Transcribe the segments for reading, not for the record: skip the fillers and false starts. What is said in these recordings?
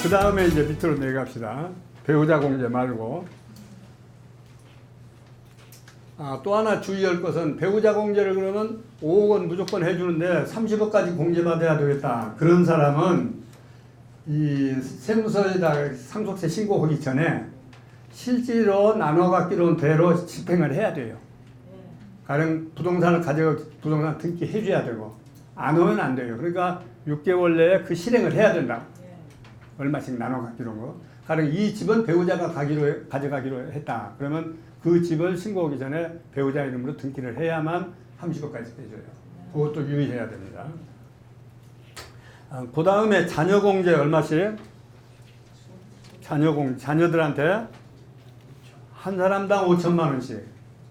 그 다음에 이제 밑으로 내려갑시다. 배우자 공제 말고. 또 하나 주의할 것은 배우자 공제를 그러면 5억은 무조건 해주는데 30억까지 공제받아야 되겠다. 그런 사람은 이 세무서에다 상속세 신고하기 전에 실제로 나눠 갖기로 대로 집행을 해야 돼요. 가령 부동산을 가져가 부동산 등기 해줘야 되고 안 오면 안 돼요. 그러니까 6개월 내에 그 실행을 해야 된다. 얼마씩 나눠 갖기로 한 거. 가령 이 집은 배우자가 가져가기로 했다. 그러면 그 집을 신고하기 전에 배우자 이름으로 등기를 해야만 30억까지 빼줘요. 그것도 유의해야 됩니다. 그 다음에 자녀공제 얼마씩? 자녀들한테 한 사람당 5천만 원씩.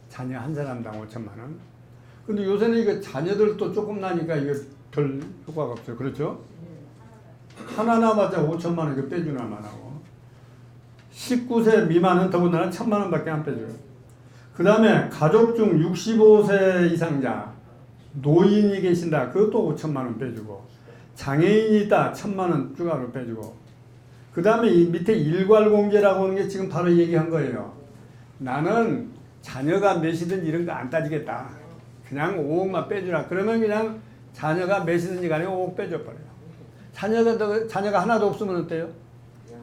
자녀 한 사람당 5천만 원. 근데 요새는 이거 자녀들도 조금 나니까 이게 별 효과가 없어요. 그렇죠? 하나 나봤자 5천만 원 이거 빼주나만 하고. 19세 미만은 더군다나 1,000만 원밖에 안 빼줘요. 그 다음에 가족 중 65세 이상자, 노인이 계신다. 그것도 5천만 원 빼주고. 장애인이 있다. 1,000만 원 추가로 빼주고. 그 다음에 이 밑에 일괄공제라고 하는 게 지금 바로 얘기한 거예요. 나는 자녀가 몇이든 이런 거 안 따지겠다. 그냥 5억만 빼주라. 그러면 그냥 자녀가 몇이든지 간에 5억 빼줘버려요. 자녀가 하나도 없으면 어때요?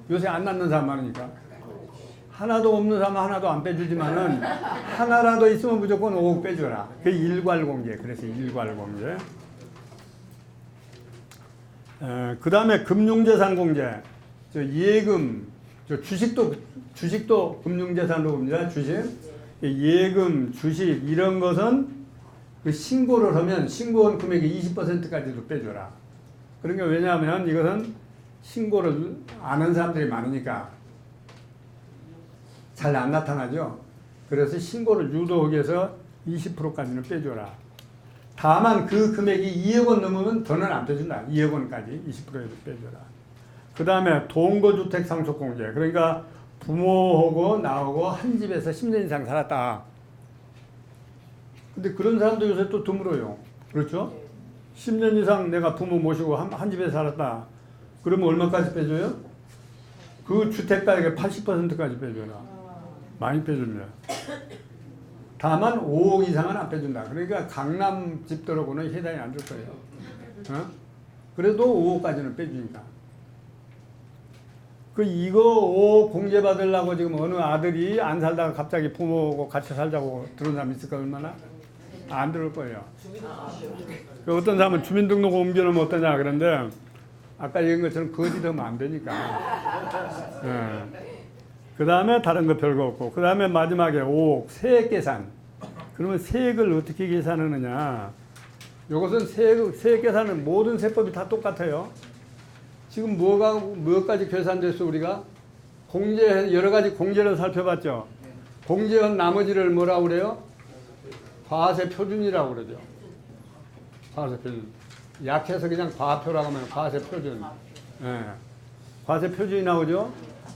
요새 안 낳는 사람 많으니까. 하나도 없는 사람은 하나도 안 빼주지만은 하나라도 있으면 무조건 5억 빼줘라. 그게 일괄공제. 그래서 일괄공제. 그 다음에 금융재산공제. 예금, 주식도 금융재산으로 봅니다. 주식. 예금, 주식 이런 것은 그 신고를 하면 신고한 금액의 20%까지도 빼줘라. 그러니까 왜냐하면 이것은 신고를 안 한 사람들이 많으니까 잘 안 나타나죠. 그래서 신고를 유도하기 위해서 20%까지는 빼줘라. 다만 그 금액이 2억 원 넘으면 더는 안 빼준다. 2억 원까지 20%에도 빼줘라. 그 다음에 동거주택 상속공제. 그러니까 부모하고 나하고 한 집에서 10년 이상 살았다. 근데 그런 사람도 요새 또 드물어요. 그렇죠? 10년 이상 내가 부모 모시고 한 집에 살았다. 그러면 얼마까지 빼줘요? 그 주택가액의 80%까지 빼줘라. 많이 빼줍니다. 다만 5억 이상은 안 빼준다. 그러니까 강남 집들하고는 해당이 안 될 거예요. 그래도 5억까지는 빼주니까. 이거 5억 공제받으려고 지금 어느 아들이 안 살다가 갑자기 부모하고 같이 살자고 들어온 사람 있을까, 얼마나? 안 들을 거예요. 어떤 사람은 주민등록 옮겨놓으면 어떠냐 그런데 아까 얘기한 것처럼 거짓하면 안 되니까. 그 다음에 다른 거 별거 없고. 그 다음에 마지막에 5억 세액 계산. 그러면 세액을 어떻게 계산하느냐. 이것은 세액 계산은 모든 세법이 다 똑같아요. 지금 뭐까지 계산됐어 우리가? 여러 가지 공제를 살펴봤죠. 공제한 나머지를 뭐라고 그래요? 과세 표준이라고 그러죠. 과세 표준. 약해서 그냥 과표라고 하면 과세 표준. 과세 표준이 나오죠.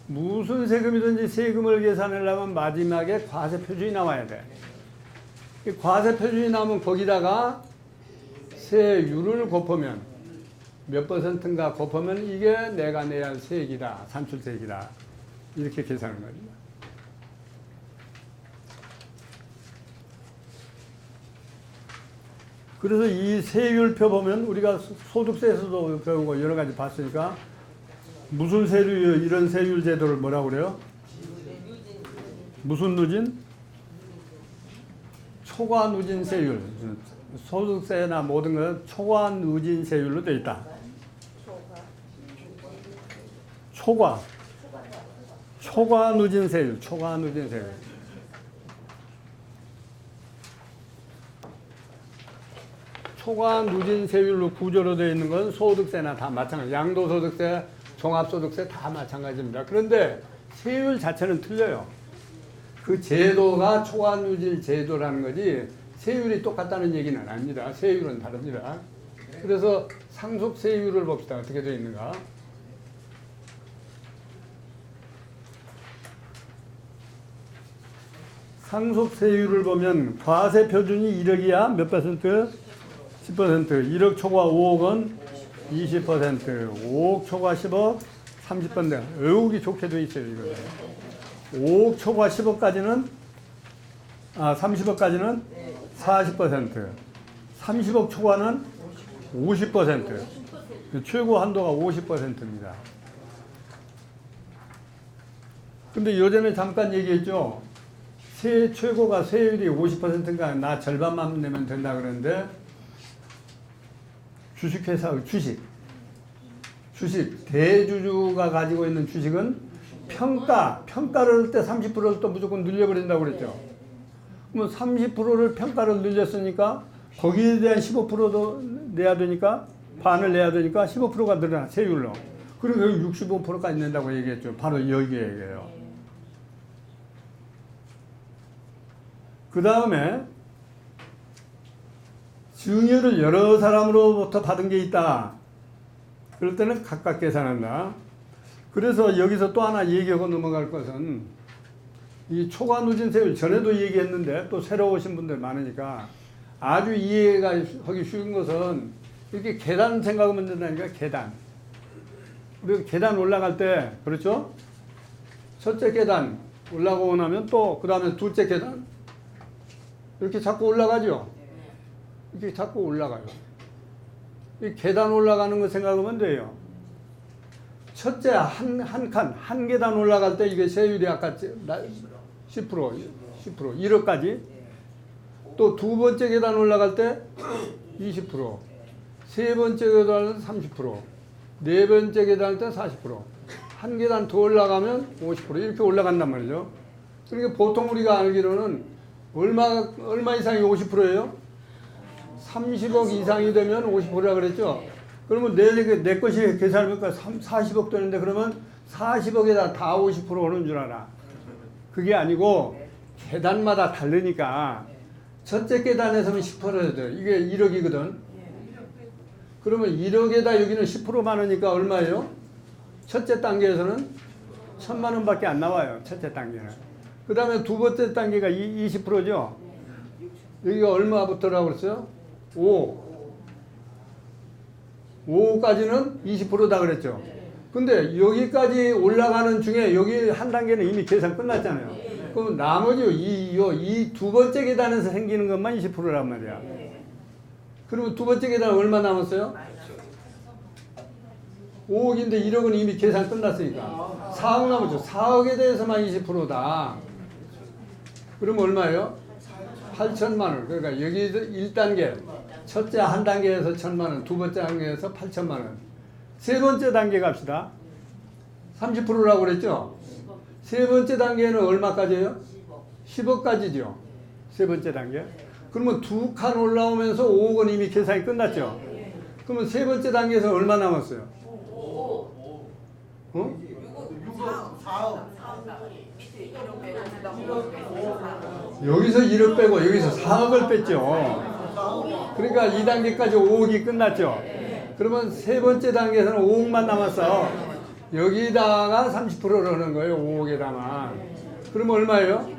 무슨 세금이든지 세금을 계산하려면 마지막에 과세 표준이 나와야 돼. 과세 표준이 나오면 거기다가 세율을 곱하면 몇 퍼센트인가 곱하면 이게 내가 내야 할 세액이다. 산출세액이다. 이렇게 계산하는 겁니다. 그래서 이 세율표 보면 우리가 소득세에서도 배우고 여러 가지 봤으니까 무슨 세율, 이런 세율 제도를 뭐라고 그래요? 무슨 누진? 초과 누진 세율. 소득세나 모든 건 초과 누진 세율로 되어 있다. 초과 누진 세율. 초과 누진 세율. 초과 누진 세율로 구조로 되어 있는 건 소득세나 다 마찬가지. 양도소득세, 종합소득세 다 마찬가지입니다. 그런데 세율 자체는 틀려요. 그 제도가 초과 누진 제도라는 거지 세율이 똑같다는 얘기는 아닙니다. 세율은 다릅니다. 그래서 상속세율을 봅시다. 어떻게 되어 있는가. 상속세율을 보면 과세 표준이 1억이야. 몇 퍼센트? 10%. 1억 초과 5억은 20%. 5억 초과 10억 30번 외우기 좋게 돼 있어요, 이거. 5억 초과 10억까지는, 30억까지는 40%. 30억 초과는 50%. 최고 한도가 50%입니다. 근데 요전에 잠깐 얘기했죠. 최고가 세율이 50%인가 나 절반만 내면 된다 그러는데 주식회사 주식 대주주가 가지고 있는 주식은 평가를 할 때 30%를 또 무조건 늘려버린다고 그랬죠. 그러면 30%를 평가를 늘렸으니까 거기에 대한 15%도 내야 되니까 반을 내야 되니까 15%가 늘어나 세율로. 그리고 여기 65%까지 낸다고 얘기했죠. 바로 여기 얘기예요. 그 다음에 증여를 여러 사람으로부터 받은 게 있다. 그럴 때는 각각 계산한다. 그래서 여기서 또 하나 얘기하고 넘어갈 것은 이 초과 누진 세율 전에도 얘기했는데 또 새로 오신 분들 많으니까 아주 이해가 하기 쉬운 것은 이렇게 계단 생각하면 된다니까. 계단. 우리가 계단 올라갈 때 그렇죠? 첫째 계단 올라가고 나면 또 그 다음에 둘째 계단 이렇게 자꾸 올라가죠. 이렇게 자꾸 올라가요. 이 계단 올라가는 거 생각하면 돼요. 첫째 한 계단 올라갈 때 이게 세율이 아까 10%, 1억까지. 또 두 번째 계단 올라갈 때 20%, 세 번째 계단 30%, 네 번째 계단 때 40%, 한 계단 더 올라가면 50% 이렇게 올라간단 말이죠. 그러니까 보통 우리가 알기로는 얼마 이상이 50%예요? 30억 이상이 되면 50%라 그랬죠? 그러면 내 것이 계산해볼까 40억 되는데 그러면 40억에다 다 50% 오는 줄 알아. 그게 아니고 계단마다 다르니까 첫째 계단에서는 10%야 돼. 이게 1억이거든. 그러면 1억에다 여기는 10% 많으니까 얼마예요? 첫째 단계에서는 1,000만 원밖에 안 나와요. 첫째 단계는. 그 다음에 두 번째 단계가 20%죠. 여기가 얼마부터라고 그랬어요? 5까지는 20%다 그랬죠. 근데 여기까지 올라가는 중에 여기 한 단계는 이미 계산 끝났잖아요. 그럼 나머지 이 두 번째 계단에서 생기는 것만 20%란 말이야. 그러면 두 번째 계단 얼마 남았어요? 5억인데 1억은 이미 계산 끝났으니까 4억 남았죠. 4억에 대해서만 20%다. 그러면 얼마예요? 8천만 원. 그러니까 여기 1단계 첫째 한 단계에서 1,000만 원, 두 번째 단계에서 8천만 원. 세 번째 단계 갑시다. 30%라고 그랬죠? 세 번째 단계는 얼마까지예요? 10억까지죠. 세 번째 단계. 그러면 두 칸 올라오면서 5억은 이미 계산이 끝났죠. 그러면 세 번째 단계에서 얼마 남았어요? 어? 4억. 여기서 1억 빼고 여기서 4억을 뺐죠. 그러니까 2단계까지 5억이 끝났죠. 그러면 세 번째 단계에서는 5억만 남았어. 여기다가 30%를 하는 거예요. 5억에다가. 그러면 얼마예요?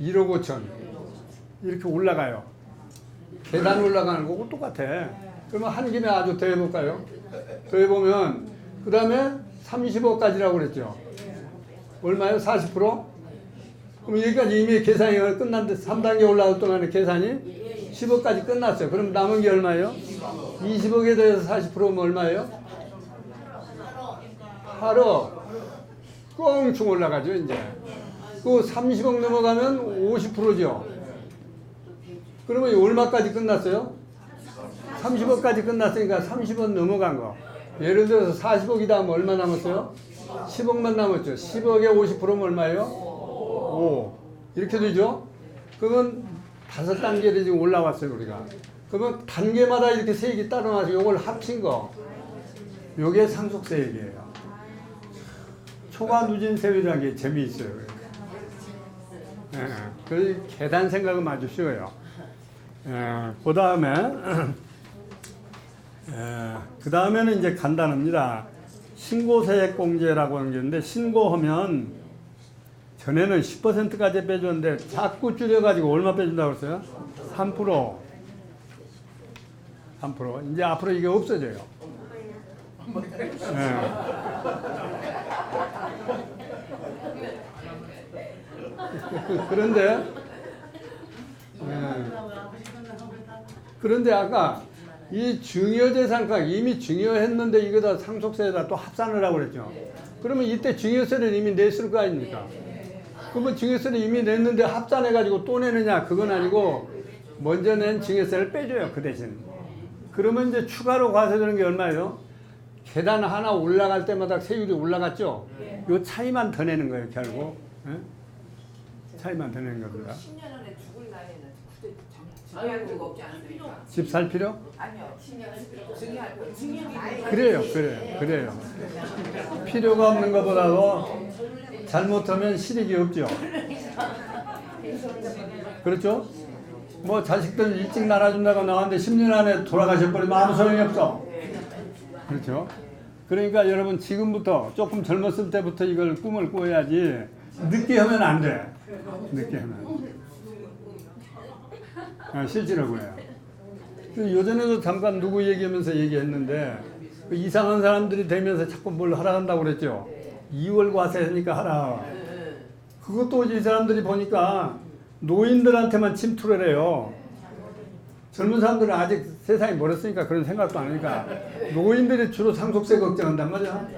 1억 5천. 이렇게 올라가요. 계단 올라가는 거고 똑같아. 그러면 한 김에 아주 더 해볼까요? 더 해보면 그 다음에 30억까지라고 그랬죠. 얼마예요? 40%? 그럼 여기까지 이미 계산이 끝났는데 3단계 올라갈 동안에 계산이 10억까지 끝났어요. 그럼 남은 게 얼마예요? 20억에 대해서 40%면 얼마예요? 8억. 꽁충 올라가죠, 이제. 그 30억 넘어가면 50%죠. 그러면 얼마까지 끝났어요? 30억까지 끝났으니까 30억 넘어간 거. 예를 들어서 40억이다 하면 얼마 남았어요? 10억만 남았죠. 10억에 50%면 얼마예요? 5. 이렇게 되죠? 그러면 5단계를 지금 올라왔어요, 우리가. 그러면 단계마다 이렇게 세액이 따로 나서 이걸 합친 거. 요게 상속세액이에요. 초과 누진 세율이라는 게 재미있어요. 그 계단 생각은 아주 쉬워요. 그 다음에는 이제 간단합니다. 신고세액공제라고 하는 게 있는데, 신고하면 전에는 10%까지 빼줬는데 자꾸 줄여가지고 얼마 빼준다고 했어요? 3%. 이제 앞으로 이게 없어져요. 예. 그런데 그런데 아까 이 증여재산가 이미 증여했는데 이거 다 상속세에다 또 합산을 하고 그랬죠. 그러면 이때 증여세를 이미 냈을 거 아닙니까? 그러면 증여세를 이미 냈는데 합산해가지고 또 내느냐? 그건 아니고 먼저 낸 증여세를 빼줘요. 그 대신. 그러면 이제 추가로 과세되는 게 얼마예요? 계단 하나 올라갈 때마다 세율이 올라갔죠? 요 차이만 더 내는 거예요, 결국. 예? 차이만 더 내는 겁니다. 10년 안에 죽을 나이에는 증여할 필요가 없지 않습니까? 집 살 필요? 아니요. 증여할 필요. 증여 나이. 그래요. 필요가 없는 것보다도 잘못하면 실익이 없죠. 그렇죠? 뭐 자식들 일찍 낳아준다고 나왔는데 10년 안에 돌아가셔버리면 아무 소용이 없어. 그렇죠? 그러니까 여러분 지금부터 조금 젊었을 때부터 이걸 꿈을 꿔야지 늦게 하면 안 돼. 늦게 하면. 실제로 그래요. 요전에도 잠깐 누구 얘기하면서 얘기했는데 그 이상한 사람들이 되면서 자꾸 뭘 하라 한다고 그랬죠. 2월 과세하니까 하라. 그것도 이 사람들이 보니까 노인들한테만 침투를 해요. 젊은 사람들은 아직 세상이 멀었으니까 그런 생각도 안 하니까 노인들이 주로 상속세 걱정한단 말이야.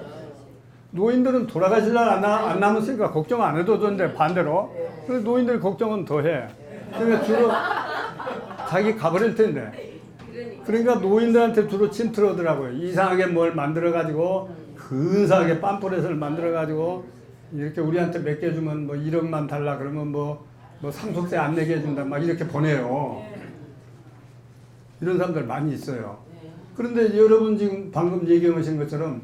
노인들은 돌아가실 날 안 남았으니까 걱정 안 해도 되는데 반대로. 그래서 노인들 걱정은 더 해. 그러니까 주로 자기 가버릴 텐데. 그러니까 노인들한테 주로 침투를 하더라고요. 이상하게 뭘 만들어가지고 근사하게 팜플렛을 만들어가지고 이렇게 우리한테 몇 개 주면 뭐 1억만 달라 그러면 뭐 상속세 안 내게 해준다 막 이렇게 보내요. 이런 사람들 많이 있어요. 그런데 여러분 지금 방금 얘기하신 것처럼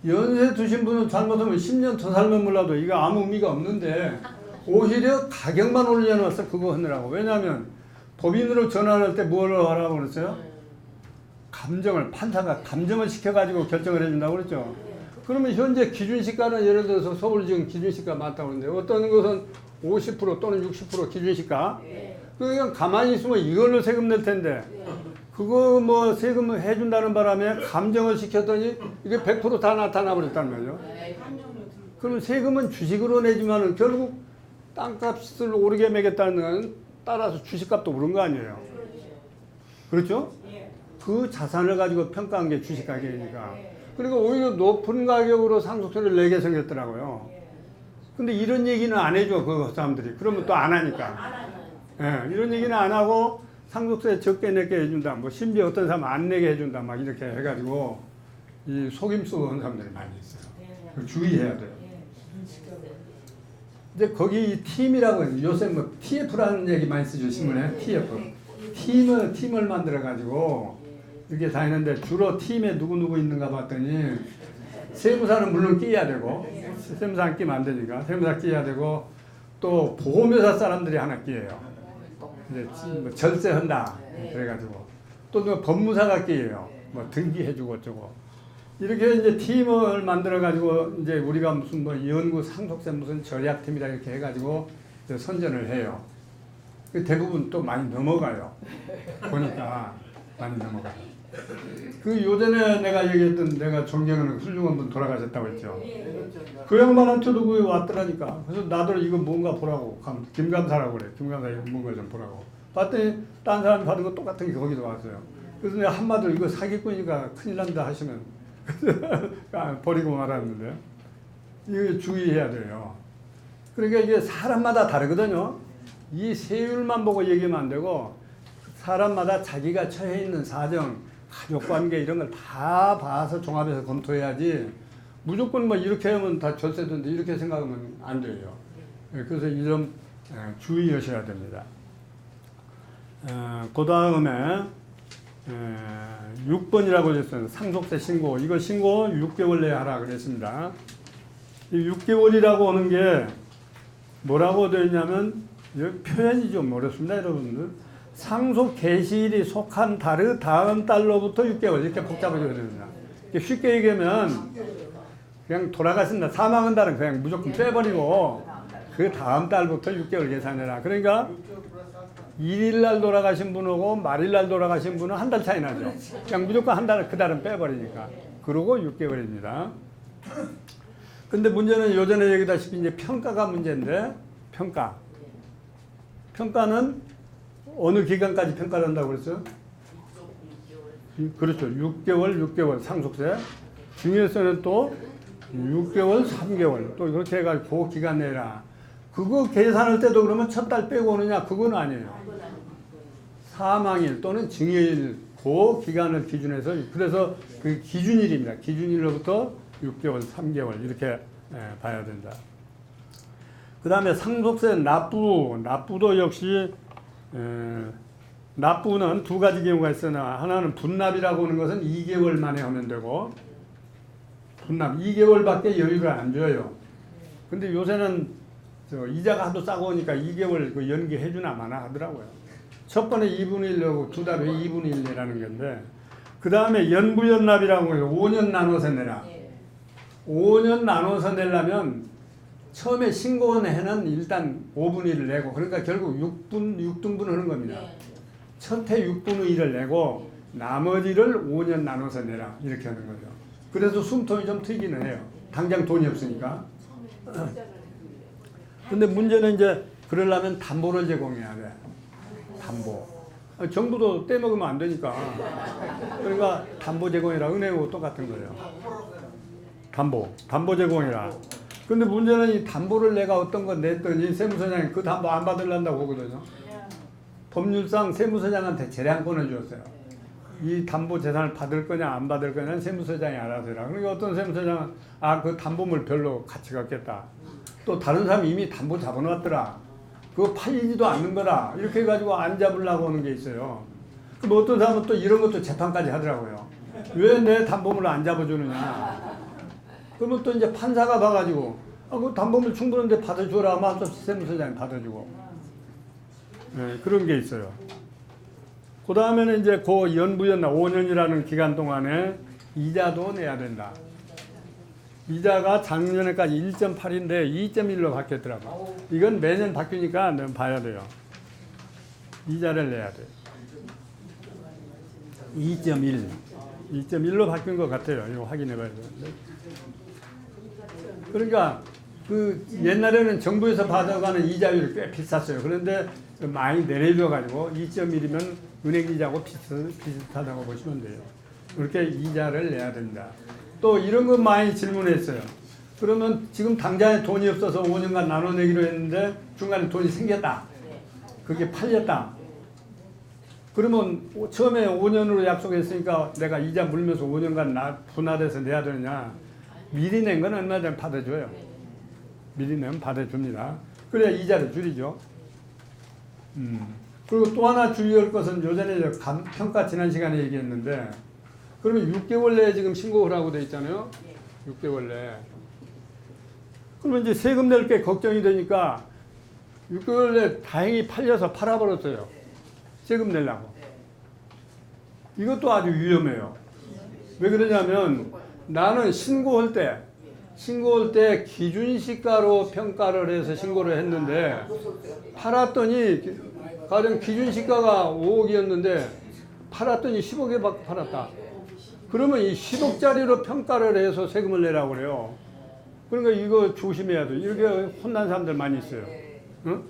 연세 드신 분은 잘못하면 10년 더 살면 몰라도 이거 아무 의미가 없는데 오히려 가격만 올려놨어 그거 하느라고. 왜냐하면 법인으로 전환할 때 뭘 하라고 그랬어요? 판사가 감정을 시켜가지고 결정을 해준다고 그랬죠. 그러면 현재 기준시가는 예를 들어서 서울 지금 기준시가 많다고 그러는데 어떤 것은 50% 또는 60% 기준시가. 그러니까 가만히 있으면 이걸로 세금 낼 텐데 그거 뭐 세금 해준다는 바람에 감정을 시켰더니 이게 100% 다 나타나 버렸단 말이죠. 그럼 세금은 주식으로 내지만은 결국 땅값을 오르게 매겼다는 건 따라서 주식값도 오른 거 아니에요. 그렇죠? 그 자산을 가지고 평가한 게 주식 가격이니까. 그러니까 오히려 높은 가격으로 상속세를 내게 생겼더라고요. 근데 이런 얘기는 안 해줘, 그 사람들이. 그러면 또 안 하니까. 이런 얘기는 안 하고 상속세 적게 내게 해준다. 뭐 심지어 어떤 사람은 안 내게 해준다. 막 이렇게 해가지고 이 속임수 한 사람들이 많이 있어요. 주의해야 돼요. 이제 거기 이 팀이라고 요새 뭐 TF라는 얘기 많이 쓰죠, 신문에. TF. 팀을 만들어가지고 이렇게 다니는데 주로 팀에 누구 있는가 봤더니 세무사는 물론 끼야 되고 세무사 안 끼면 안 되니까 세무사 끼야 되고 또 보험회사 사람들이 하나 끼예요. 이제 뭐 절세한다 그래가지고 또 누가 법무사가 끼예요. 뭐 등기해주고 어쩌고 이렇게 이제 팀을 만들어가지고 이제 우리가 무슨 뭐 연구 상속세 무슨 전략팀이라 이렇게 해가지고 이제 선전을 해요. 대부분 또 많이 넘어가요. 보니까 많이 넘어가요. 그 요전에 내가 얘기했던 내가 존경하는 훌륭한 분 돌아가셨다고 했죠. 그 양반한테도 그게 왔더라니까. 그래서 나도 이거 뭔가 보라고 김감사라고 그래. 김감사 뭔가 좀 보라고. 봤더니 딴 사람이 받은 거 똑같은 게 거기도 왔어요. 그래서 내가 한마디로 이거 사기꾼이니까 큰일 난다 하시면 버리고 말았는데 이거 주의해야 돼요. 그러니까 이게 사람마다 다르거든요. 이 세율만 보고 얘기하면 안 되고 사람마다 자기가 처해 있는 사정, 가족관계 이런 걸 다 봐서 종합해서 검토해야지 무조건 뭐 이렇게 하면 다 절세된데 이렇게 생각하면 안 돼요. 그래서 이 점 주의하셔야 됩니다. 그 다음에 6번이라고 했어요. 상속세 신고. 이거 신고 6개월 내에 하라 그랬습니다. 이 6개월이라고 하는 게 뭐라고 되어 있냐면 표현이 좀 어렵습니다, 여러분들. 상속 개시일이 속한 달의 다음 달로부터 6개월 이렇게 복잡하게 됩니다. 쉽게 얘기하면 그냥 돌아가신다, 사망한 달은 그냥 무조건 빼버리고 그 다음 달부터 6개월 계산해라. 그러니까 1일 날 돌아가신 분하고 말일 날 돌아가신 분은 한 달 차이 나죠. 그냥 무조건 한 달, 그 달은 빼버리니까. 그러고 6개월입니다. 근데 문제는 요전에 얘기다시피 이제 평가가 문제인데, 평가는 어느 기간까지 평가를 한다고 그랬어요? 그렇죠. 6개월 상속세. 중에서는 또 6개월, 3개월. 또 이렇게 해가지고 그 기간 내라. 그거 계산할 때도 그러면 첫 달 빼고 오느냐? 그건 아니에요. 사망일 또는 증여일 그 기간을 기준해서, 그래서 그 기준일입니다. 기준일로부터 6개월, 3개월 이렇게 봐야 된다. 그 다음에 상속세 납부도 역시 납부는 두 가지 경우가 있으나, 하나는 분납이라고 하는 것은 2개월 만에 하면 되고, 분납 2개월밖에 여유를 안 줘요. 근데 요새는 이자가 하도 싸고 오니까 2개월 그 연기해 주나 마나 하더라고요. 첫 번에 2분의 1하고 두 달 후에 2분의 1 내라는 건데, 그 다음에 연부연납이라고 해서 5년 나눠서 내라. 5년 나눠서 내려면 처음에 신고한 해는 일단 5분의 1을 내고, 그러니까 결국 6등분 하는 겁니다. 첫 해 6분의 1을 내고 나머지를 5년 나눠서 내라, 이렇게 하는 거죠. 그래서 숨통이 좀 트이기는 해요. 당장 돈이 없으니까. 근데 문제는 이제 그러려면 담보를 제공해야 돼. 담보. 정부도 떼먹으면 안 되니까. 그러니까 담보 제공이라, 은행하고 똑같은 거예요. 담보 제공이라. 근데 문제는 이 담보를 내가 어떤 거 냈더니 세무서장이 그 담보 안 받으려고 하거든요. 법률상 세무서장한테 재량권을 줬어요. 이 담보 재산을 받을 거냐 안 받을 거냐는 세무서장이 알아서 해라. 그러니까 어떤 세무서장은 그 담보물 별로 가치가 없겠다. 또 다른 사람이 이미 담보 잡아놨더라. 그거 팔리지도 않는 거라. 이렇게 해가지고 안 잡으려고 하는 게 있어요. 그럼 어떤 사람은 또 이런 것도 재판까지 하더라고요. 왜 내 담보물을 안 잡아주느냐. 그러면 또 이제 판사가 봐가지고 그 담보물 충분한데 받아주라 하면 또 세무서장이 받아주고. 네, 그런 게 있어요. 그 다음에는 이제 그 연부연납 5년이라는 기간 동안에 이자도 내야 된다. 이자가 작년에까지 1.8인데 2.1로 바뀌었더라고요. 이건 매년 바뀌니까 너무 봐야 돼요. 이자를 내야 돼요. 2.1로 바뀐 것 같아요. 이거 확인해 봐야 되는데. 그러니까 그 옛날에는 정부에서 받아가는 이자율이 꽤 비쌌어요. 그런데 많이 내려줘가지고 2.1이면 은행 이자하고 비슷하다고 보시면 돼요. 그렇게 이자를 내야 됩니다. 또 이런 거 많이 질문했어요. 그러면 지금 당장에 돈이 없어서 5년간 나눠내기로 했는데 중간에 돈이 생겼다. 그게 팔렸다. 그러면 처음에 5년으로 약속했으니까 내가 이자 물면서 5년간 분할해서 내야 되느냐. 미리 낸 건 얼마 전에 받아줘요. 미리 내면 받아줍니다. 그래야 이자를 줄이죠. 그리고 또 하나 주의할 것은 요전에 평가 지난 시간에 얘기했는데, 그러면 6개월 내에 지금 신고를 하고 돼 있잖아요. 6개월 내에. 그러면 이제 세금 낼 게 걱정이 되니까 6개월 내에 다행히 팔려서 팔아버렸어요. 세금 내려고. 이것도 아주 위험해요. 왜 그러냐면 나는 신고할 때 기준시가로 평가를 해서 신고를 했는데 팔았더니 가령 기준시가가 5억이었는데 팔았더니 10억에 팔았다. 그러면 이 10억짜리로 평가를 해서 세금을 내라고 그래요. 그러니까 이거 조심해야 돼. 이렇게 혼난 사람들 많이 있어요. 응?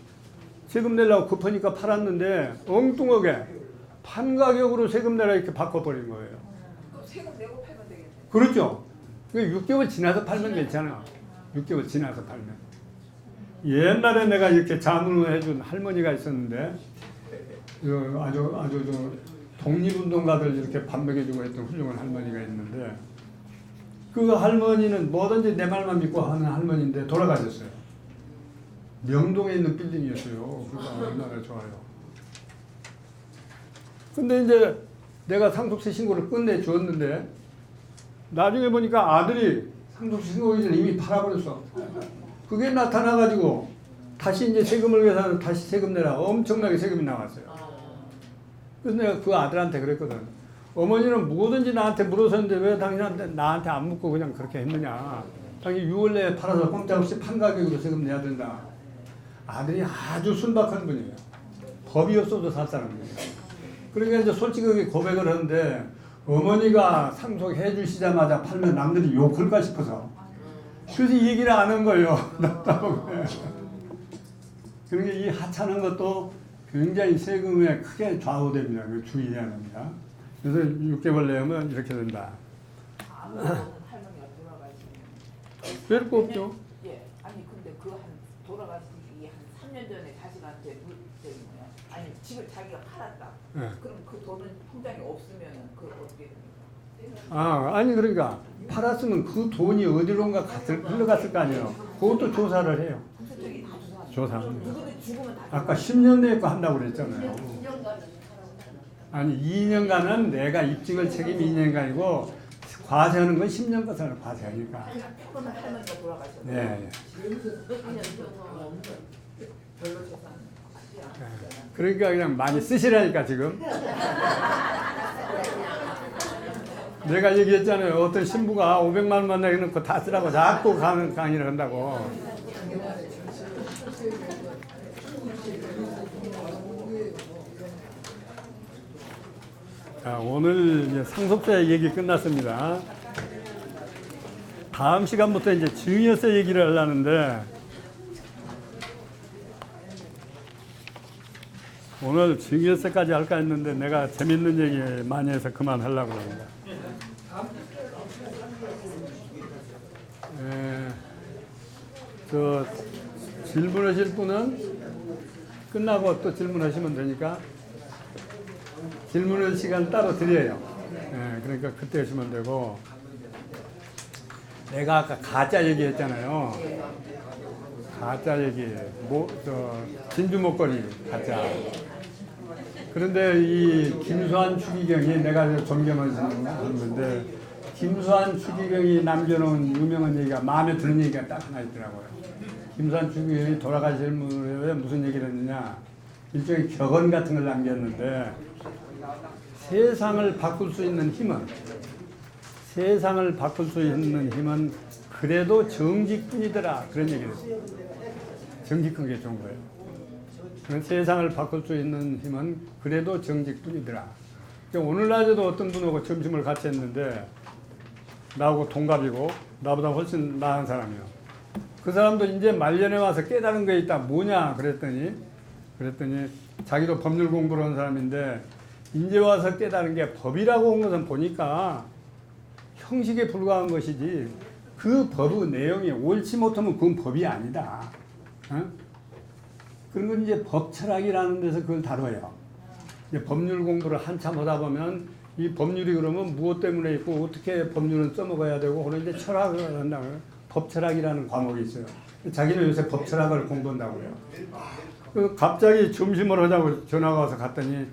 세금 내려고 급하니까 팔았는데 엉뚱하게 판 가격으로 세금 내라 이렇게 바꿔버린 거예요. 그럼 세금 내고 팔면 되겠네. 그렇죠. 6개월 지나서 팔면 괜찮아. 6개월 지나서 팔면. 옛날에 내가 이렇게 자문을 해준 할머니가 있었는데, 아주 독립운동가들 이렇게 밥 먹여주고 했던 훌륭한 할머니가 있는데, 그 할머니는 뭐든지 내 말만 믿고 하는 할머니인데 돌아가셨어요. 명동에 있는 빌딩이었어요. 그거 얼마나 좋아요. 근데 이제 내가 상속세 신고를 끝내 주었는데, 나중에 보니까 아들이 상속세 신고기 전에 이미 팔아버렸어. 그게 나타나가지고 다시 이제 세금을 계산해서 다시 세금 내라. 엄청나게 세금이 나왔어요. 그래서 내가 그 아들한테 그랬거든. 어머니는 뭐든지 나한테 물어서는데 왜 당신한테 나한테 안 묻고 그냥 그렇게 했느냐. 당연히 6월 내에 팔아서 꼼짝없이 판 가격으로 세금 내야 된다. 아들이 아주 순박한 분이에요. 법이 없어도 살 사람이에요. 그러니까 이제 솔직하게 고백을 하는데 어머니가 상속해 주시자마자 팔면 남들이 욕할까 싶어서 그래서 이 얘기를 안 한 거예요. 그러니까 이 하찮은 것도 굉장히 세금에 크게 좌우됩니다. 주의해야 합니다. 그래서 6개월 내면 이렇게 된다. 아무런 할머니가 돌아가시면 뺄 거 없죠. 예. 아니 근데 그 한 돌아가시기 한 3년 전에 자식한테 저기 뭐야 아니 집을 자기가 팔았다. 네. 그럼 그 돈은 통장에 없으면은 그 어떻게 됩니까? 아니 그러니까 팔았으면 그 돈이 어디론가 흘러갔을 거 아니에요. 그것도 조사를 해요. 저기 다 조사. 누구든 죽으면 다 아까 10년 내에 거 한다고 그랬잖아요. 아니 2년간은 내가 입증을 책임이 2년간이고 과세하는 건 10년 것을 과세하니까. 조금은 할머니가 돌아가셨어요. 네. 1년 별로 재산 그러니까 그냥 많이 쓰시라니까 지금. 내가 얘기했잖아요. 어떤 신부가 500만 원만 내놓고 다 쓰라고 자꾸 강의를 한다고. 자, 오늘 이제 상속세 얘기 끝났습니다. 다음 시간부터 이제 증여세 얘기를 하려는데 오늘 증여세까지 할까 했는데 내가 재밌는 얘기 많이 해서 그만하려고 합니다. 저 질문하실 분은 끝나고 또 질문하시면 되니까 질문할 시간 따로 드려요. 그러니까 그때 하시면 되고 내가 아까 가짜 얘기했잖아요. 가짜 얘기, 진주 목걸이 가짜. 그런데 이 김수환 추기경이 내가 존경하는 건데 김수환 추기경이 남겨놓은 유명한 얘기가 마음에 드는 얘기가 딱 하나 있더라고요. 김수환 추기경이 돌아가실 무렵에 무슨 얘기를 했느냐, 일종의 격언 같은 걸 남겼는데 세상을 바꿀 수 있는 힘은 그래도 정직뿐이더라, 그런 얘기를 했어요. 정직한 게 좋은 거예요. 세상을 바꿀 수 있는 힘은 그래도 정직뿐이더라. 오늘날에도 어떤 분하고 점심을 같이 했는데 나하고 동갑이고 나보다 훨씬 나은 사람이요. 그 사람도 이제 말년에 와서 깨달은 게 있다. 뭐냐 그랬더니 자기도 법률 공부를 한 사람인데 이제 와서 깨달은 게 법이라고 온 것은 보니까 형식에 불과한 것이지 그 법의 내용이 옳지 못하면 그건 법이 아니다. 그런 건 이제 법철학이라는 데서 그걸 다뤄요. 이제 법률 공부를 한참 하다 보면 이 법률이 그러면 무엇 때문에 있고 어떻게 법률은 써먹어야 되고 그런 이제 철학을 한다고요. 법철학이라는 과목이 있어요. 자기는 요새 법철학을 공부한다고 해요. 갑자기 점심을 하자고 전화가 와서 갔더니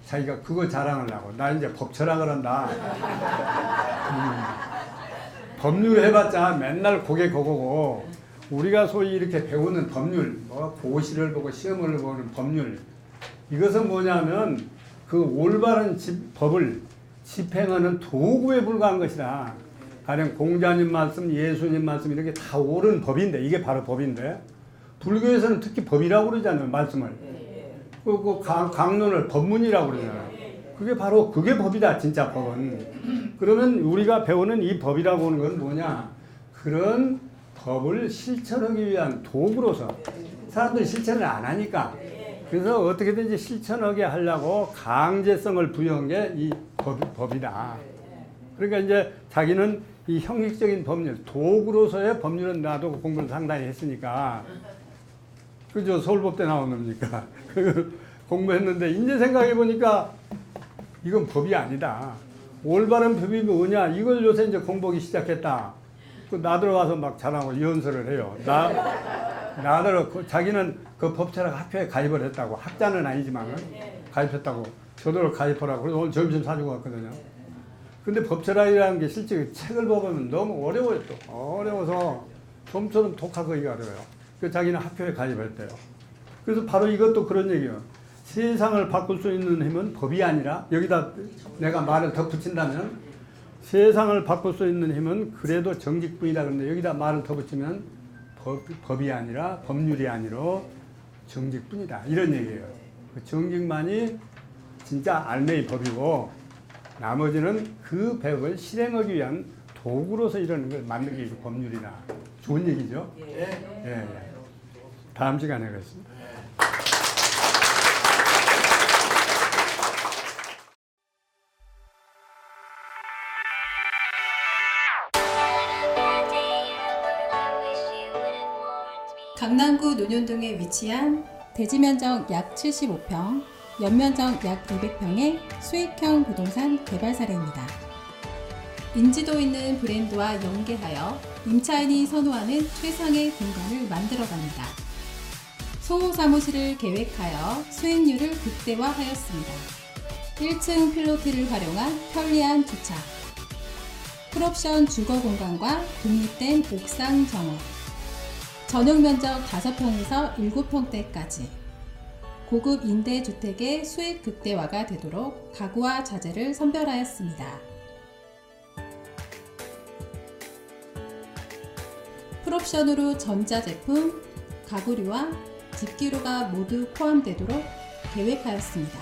자기가 그거 자랑하려고 나 이제 법철학을 한다. 법률 해봤자 맨날 고개 고고고 우리가 소위 이렇게 배우는 법률, 고시를 보고 시험을 보는 법률, 이것은 뭐냐면 그 올바른 법을 집행하는 도구에 불과한 것이다. 가령 공자님 말씀, 예수님 말씀 이렇게 다 옳은 법인데 이게 바로 법인데 불교에서는 특히 법이라고 그러잖아요. 말씀을. 그 강론을 법문이라고 그러잖아요. 그게 법이다. 진짜 법은. 그러면 우리가 배우는 이 법이라고 하는 건 뭐냐? 그런 법을 실천하기 위한 도구로서 사람들이 실천을 안 하니까 그래서 어떻게든지 실천하게 하려고 강제성을 부여한 게 이 법이다. 그러니까 이제 자기는 이 형식적인 법률, 도구로서의 법률은 나도 공부를 상당히 했으니까 그죠? 서울법대 나온 놈이니까 공부했는데 이제 생각해 보니까 이건 법이 아니다. 올바른 법이 뭐냐? 이걸 요새 이제 공부하기 시작했다. 나들 와서 막 자랑하고 연설을 해요. 나들 자기는 그 법철학 학회에 가입을 했다고. 학자는 아니지만 가입했다고. 저도 가입하라고. 그래서 오늘 점심 사주고 왔거든요. 근데 법철학이라는 게 실제 책을 보면 너무 어려워요. 또 어려워서 좀처럼 독학하기가 어려워요. 그래서 자기는 학회에 가입했대요. 그래서 바로 이것도 그런 얘기예요. 세상을 바꿀 수 있는 힘은 법이 아니라 여기다 내가 말을 더 붙인다면 세상을 바꿀 수 있는 힘은 그래도 정직뿐이다. 그런데 여기다 말을 더 붙이면 법이 아니라 법률이 아니라 정직뿐이다. 이런 얘기예요. 그 정직만이 진짜 알매의 법이고 나머지는 그 배역을 실행하기 위한 도구로서 이런 걸 만든 게 법률이나 좋은 얘기죠. 예. 예. 다음 시간에 하겠습니다. 강남구 논현동에 위치한 대지면적 약 75평, 연면적 약 200평의 수익형 부동산 개발 사례입니다. 인지도 있는 브랜드와 연계하여 임차인이 선호하는 최상의 공간을 만들어갑니다. 소호 사무실을 계획하여 수익률을 극대화하였습니다. 1층 필로티를 활용한 편리한 주차, 풀옵션 주거 공간과 독립된 옥상 정원, 전용 면적 5평에서 7평대까지 고급 임대주택의 수익 극대화가 되도록 가구와 자재를 선별하였습니다. 풀옵션으로 전자제품, 가구류와 집기류가 모두 포함되도록 계획하였습니다.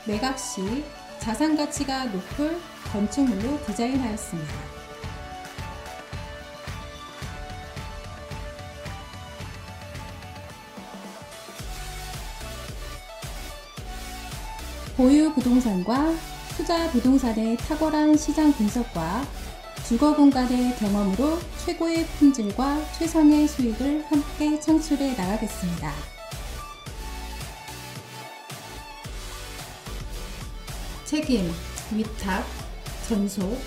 매각 시 자산가치가 높을 건축물로 디자인하였습니다. 보유 부동산과 투자 부동산의 탁월한 시장 분석과 주거 공간의 경험으로 최고의 품질과 최상의 수익을 함께 창출해 나가겠습니다. 책임, 위탁, 전속,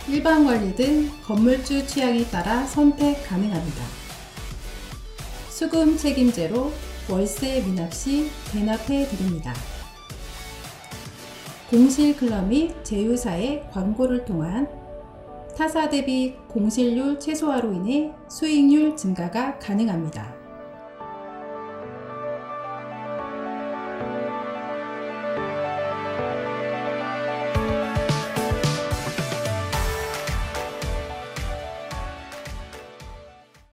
일반 관리 등 건물주 취향에 따라 선택 가능합니다. 수금 책임제로 월세 미납 시 대납해 드립니다. 공실 클럽 및 제휴사의 광고를 통한 타사 대비 공실률 최소화로 인해 수익률 증가가 가능합니다.